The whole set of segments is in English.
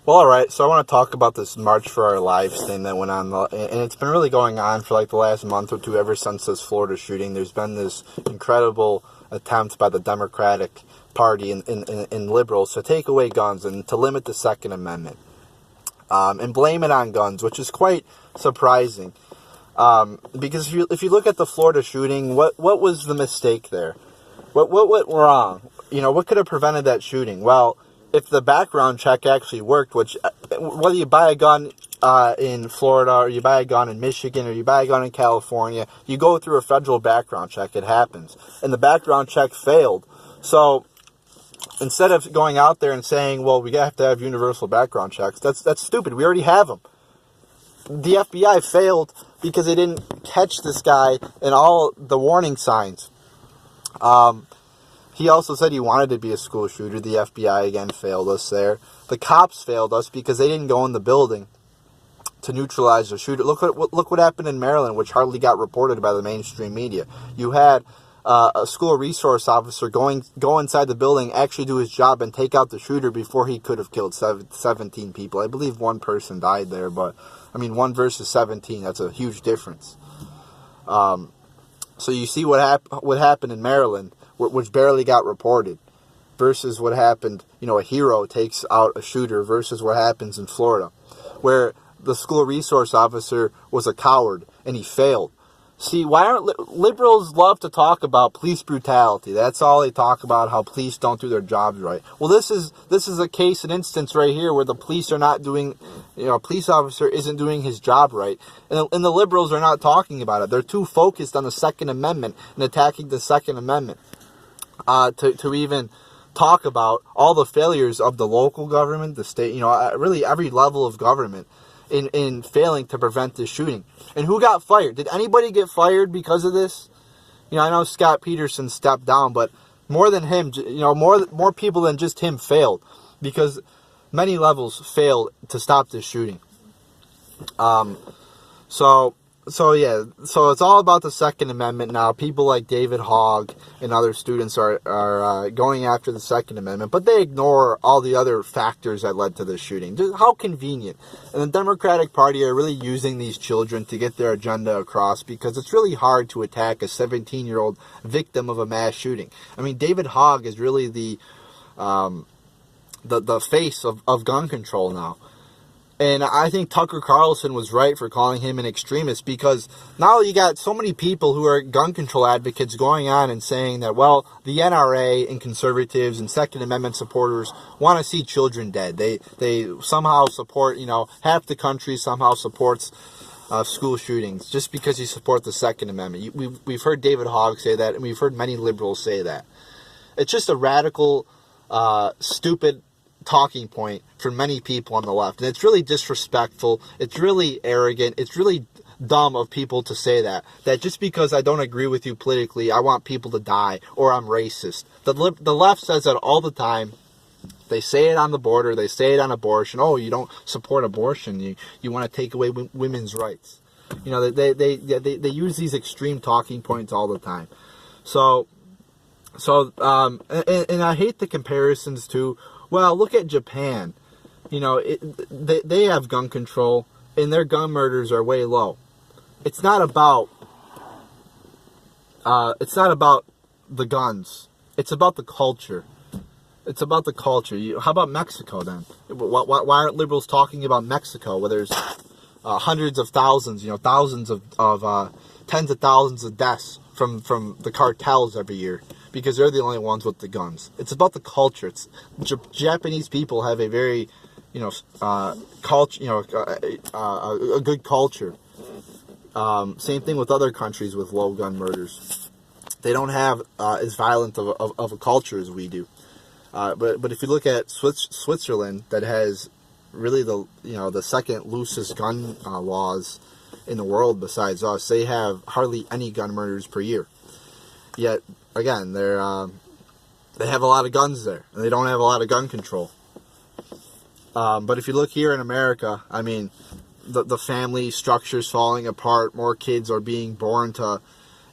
Well, all right. So I want to talk about this March for Our Lives thing that went on, and it's been really going on for like the last month or two. Ever since this Florida shooting, there's been this incredible attempt by the Democratic Party and liberals to take away guns and to limit the Second Amendment, and blame it on guns, which is quite surprising. Because if you look at the Florida shooting, what was the mistake there? What went wrong? What could have prevented that shooting? Well, if the background check actually worked, which whether you buy a gun in Florida or you buy a gun in Michigan or you buy a gun in California, you go through a federal background check. It happens, and the background check failed. So instead of going out there and saying, "Well, we have to have universal background checks," that's stupid. We already have them. The FBI failed because they didn't catch this guy and all the warning signs. He also said he wanted to be a school shooter. The FBI again failed us there. The cops failed us because they didn't go in the building to neutralize the shooter. Look what happened in Maryland, which hardly got reported by the mainstream media. You had a school resource officer go inside the building, actually do his job, and take out the shooter before he could have killed 17 people. I believe one person died there, but 1 versus 17, that's a huge difference. So you see what happened in Maryland, which barely got reported, versus what happened, a hero takes out a shooter, versus what happens in Florida, where the school resource officer was a coward and he failed. See, why aren't liberals love to talk about police brutality? That's all they talk about, how police don't do their jobs right. Well, this is a case, an instance right here where the police are not doing, a police officer isn't doing his job right. And the liberals are not talking about it. They're too focused on the Second Amendment and attacking the Second Amendment to even talk about all the failures of the local government, the state, really every level of government in failing to prevent this shooting. And who got fired? Did anybody get fired because of this? I know Scott Peterson stepped down, but more than him, more people than just him failed, because many levels failed to stop this shooting. So it's all about the Second Amendment now. People like David Hogg and other students are going after the Second Amendment, but they ignore all the other factors that led to this shooting. Just how convenient. And the Democratic Party are really using these children to get their agenda across, because it's really hard to attack a 17-year-old victim of a mass shooting. David Hogg is really the face of gun control now. And I think Tucker Carlson was right for calling him an extremist, because now you got so many people who are gun control advocates going on and saying that, well, the NRA and conservatives and Second Amendment supporters want to see children dead. They somehow support, half the country somehow supports school shootings just because you support the Second Amendment. We've heard David Hogg say that, and we've heard many liberals say that. It's just a radical, stupid talking point for many people on the left, and it's really disrespectful, it's really arrogant, it's really dumb of people to say that just because I don't agree with you politically, I want people to die, or I'm racist. The left says that all the time. They say it on the border, they say it on abortion. Oh, you don't support abortion, you want to take away women's rights. They use these extreme talking points all the time. And I hate the comparisons to, well, look at Japan. They have gun control, and their gun murders are way low. It's not about the guns. It's about the culture. It's about the culture. How about Mexico then? Why aren't liberals talking about Mexico, where there's hundreds of thousands, thousands of tens of thousands of deaths from the cartels every year? Because they're the only ones with the guns. It's about the culture. Japanese people have a very, culture, a good culture. Same thing with other countries with low gun murders. They don't have as violent of a culture as we do. But if you look at Switzerland, that has really the second loosest gun laws in the world besides us, they have hardly any gun murders per year. Yet again, they have a lot of guns there, and they don't have a lot of gun control. But if you look here in America, the family structure's falling apart. More kids are being born to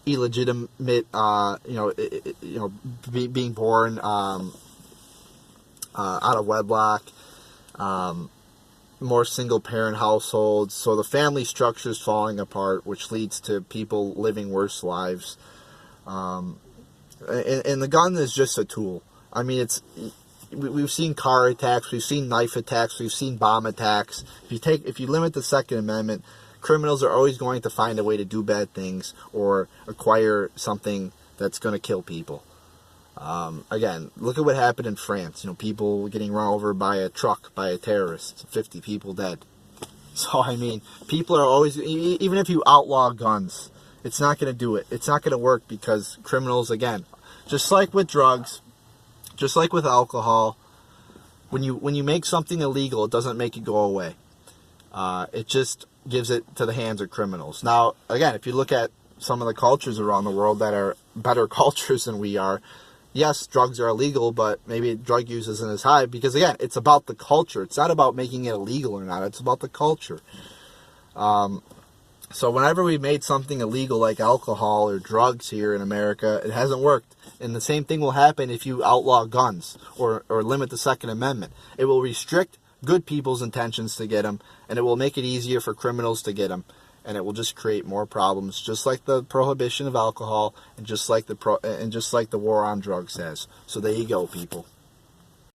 illegitimate, being born out of wedlock. more single-parent households, so the family structure is falling apart, which leads to people living worse lives. And the gun is just a tool. I mean, we've seen car attacks, we've seen knife attacks, we've seen bomb attacks. If you limit the Second Amendment, criminals are always going to find a way to do bad things or acquire something that's going to kill people. Again, look at what happened in France. People getting run over by a truck by a terrorist, 50 people dead. So, I mean, people are always, even if you outlaw guns, it's not going to do it. It's not going to work because criminals, again, just like with drugs, just like with alcohol, when you make something illegal, it doesn't make it go away. It just gives it to the hands of criminals. Now, again, if you look at some of the cultures around the world that are better cultures than we are, yes, drugs are illegal, but maybe drug use isn't as high because, again, it's about the culture. It's not about making it illegal or not. It's about the culture. So whenever we made something illegal like alcohol or drugs here in America, it hasn't worked. And the same thing will happen if you outlaw guns or limit the Second Amendment. It will restrict good people's intentions to get them, and it will make it easier for criminals to get them. And it will just create more problems, just like the prohibition of alcohol and just like the war on drugs has. So there you go, people.